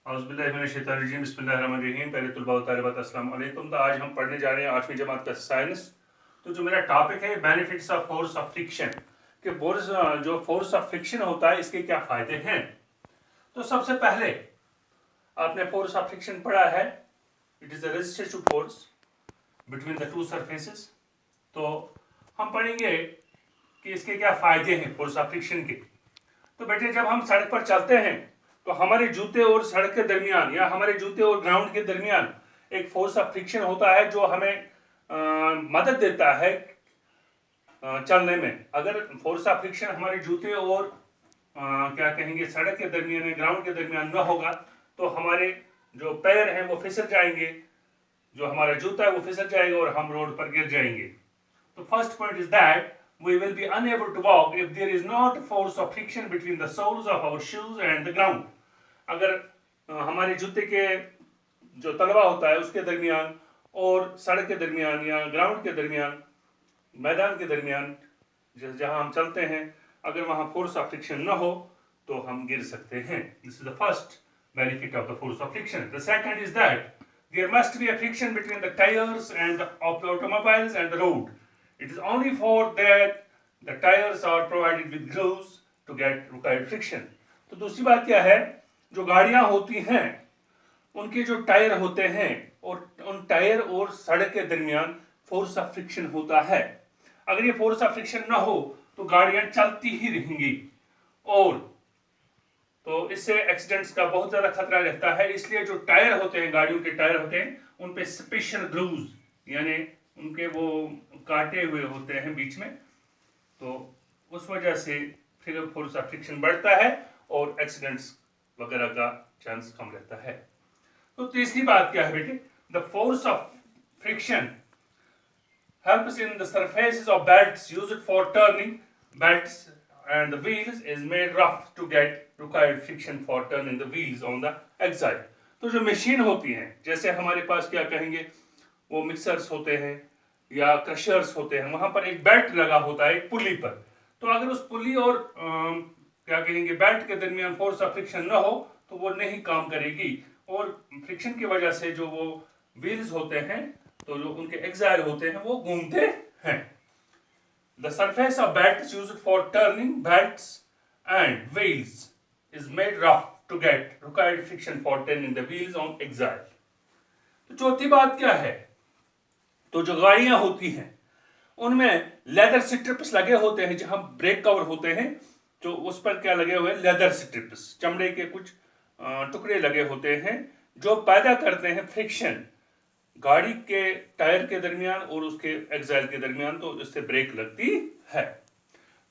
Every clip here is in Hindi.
औज़ुबिल्लाहिमिनश्शैतानिर्रजीम बिस्मिल्लाहिर्रहमानिर्रहीम। पहले तुलबा व तालिबात अस्सलाम वालेकुम। तो आज हम पढ़ने जा रहे हैं 8वीं जमात का साइंस। तो जो मेरा टॉपिक है benefits of force of friction, कि जो फोर्स ऑफ फ्रिक्शन होता है इसके क्या फायदे हैं। तो सबसे पहले आपने फोर्स ऑफ फ्रिक्शन पढ़ा है, it is the resistive force between the two surfaces. तो हम पढ़ेंगे कि इसके क्या फायदे हैं फोर्स ऑफ फ्रिक्शन के। तो बेटे, जब हम सड़क पर चलते हैं तो हमारे जूते और सड़क के दरमियान या हमारे जूते और ग्राउंड के दरमियान एक फोर्स ऑफ फ्रिक्शन होता है जो हमें मदद देता है चलने में। अगर फोर्स ऑफ फ्रिक्शन हमारे जूते और क्या कहेंगे सड़क के दरमियान, ग्राउंड के दरमियान न होगा तो हमारे जो पैर हैं वो फिसल जाएंगे, जो हमारा जूता है वो फिसल जाएगा और हम रोड पर गिर जाएंगे। तो first point is that we will be unable to walk if there is not a force of friction between the soles of our shoes and the ground. अगर हमारे जूते के जो तलवा होता है उसके दरमियान और सड़क के दरमियान या ग्राउंड के दरमियान, मैदान के दरमियान जहां हम चलते हैं, अगर वहां फोर्स ऑफ फ्रिक्शन न हो तो हम गिर सकते हैं। This is the first benefit of the force of friction. The second is that there must be a friction between the tires and of the automobiles and the road. It is only for that the tires are provided with grooves to get required friction. तो दूसरी बात क्या है, जो गाड़ियां होती हैं उनके जो टायर होते हैं और उन टायर और सड़क के दरमियान फोर्स ऑफ फ्रिक्शन होता है। अगर ये फोर्स ऑफ फ्रिक्शन ना हो तो गाड़ियां चलती ही रहेंगी और तो इससे एक्सीडेंट्स का बहुत ज्यादा खतरा रहता है। इसलिए जो टायर होते हैं, गाड़ियों के टायर होते हैं, उन पे स्पेशल ग्रूव्स यानी उनके वो काटे हुए होते हैं बीच में, तो उस वजह से फिर फोर्स ऑफ फ्रिक्शन बढ़ता है और एक्सीडेंट्स वगैरह का चांस कम रहता है। तो तीसरी बात क्या है बेटे, the force of friction helps in the surfaces of belts used for turning belts and the wheels is made rough to get required friction for turning the wheels on the axle. तो जो मशीन होती हैं, जैसे हमारे पास क्या कहेंगे वो मिक्सर्स होते हैं या क्रशर्स होते हैं, वहां पर एक बेल्ट लगा होता है एक पुली पर। तो अगर उस पुली और क्या कहेंगे बेल्ट के दरमियान फोर्स ऑफ फ्रिक्शन ना हो तो वो नहीं काम करेगी और फ्रिक्शन की वजह से जो वो व्हील्स होते हैं, तो जो उनके एक्साइल होते हैं वो घूमते हैं। The surface of belts used for turning belts and wheels is made rough to get required friction for turning the wheels on axle. तो चौथी बात क्या है, तो जो गाड़ियां होती हैं उनमें लेदर स्ट्रिप्स लगे होते हैं, जहां ब्रेक कवर होते हैं तो उस पर क्या लगे हुए, लेदर स्ट्रिप्स, चमड़े के कुछ टुकड़े लगे होते हैं जो पैदा करते हैं फ्रिक्शन गाड़ी के टायर के दरमियान और उसके एक्साइल के दरमियान, तो इससे ब्रेक लगती है।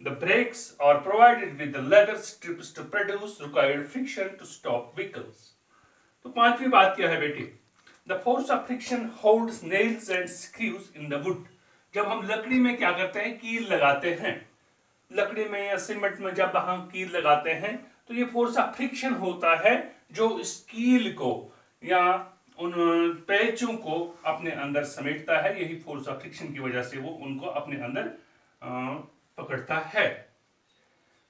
The brakes are provided with the leather strips to produce required friction to stop vehicles. तो पांचवी बात क्या है बेटी, The force of friction holds nails and screws in the wood. जब हम लकड़ी में क्या करते हैं, कील लगाते हैं, लकड़ी में या सीमेंट में जब हम कील लगाते हैं तो ये फोर्स ऑफ फ्रिक्शन होता है जो इस कील को या उन पेचों को अपने अंदर समेटता है। यही फोर्स ऑफ फ्रिक्शन की वजह से वो उनको अपने अंदर पकड़ता है।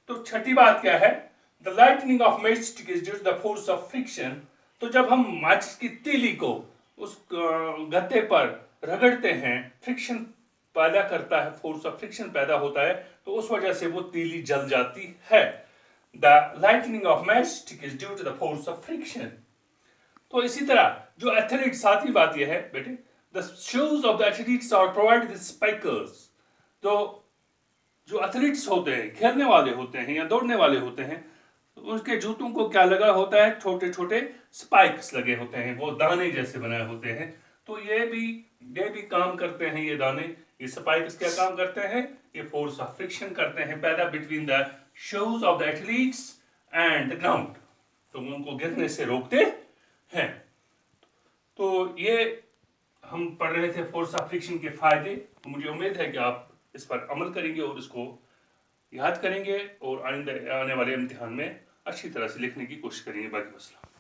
तो छठी बात क्या है, the lightning of matchstick is due to the force of friction. तो जब हम माचिस की तीली को उस गत्ते पर रगड़ते हैं, फ्रिक्शन पैदा करता है, फोर्स ऑफ फ्रिक्शन पैदा होता है, तो उस वजह से वो तीली जल जाती है। The lightning of matchstick is due to the force of friction. तो इसी तरह जो एथलीट्स, सातवीं बात यह है बेटे, the shoes of the athletes are provided with spikers. तो जो एथलीट्स होते हैं, खेलने वाले होते हैं या दौड़ने वाले होते हैं, तो उनके जूतों को क्या लगा होता है, छोटे छोटे स्पाइक्स लगे होते हैं, वो दाने जैसे बनाए होते हैं। तो ये भी काम करते हैं, ये दाने, ये स्पाइक्स क्या काम करते हैं, ये फोर्स ऑफ फ्रिक्शन करते हैं पैदा between the shoes of the athletes and the ground, तो उनको गिरने से रोकते हैं। तो ये हम पढ़ रहे थे फोर्स ऑफ फ्रिक्शन के फायदे। तो मुझे उम्मीद है कि आप इस पर अमल करेंगे और इसको याद करेंगे और आने वाले इम्तिहान में अच्छी तरह से लिखने की कोशिश करेंगे। बाकी मसला।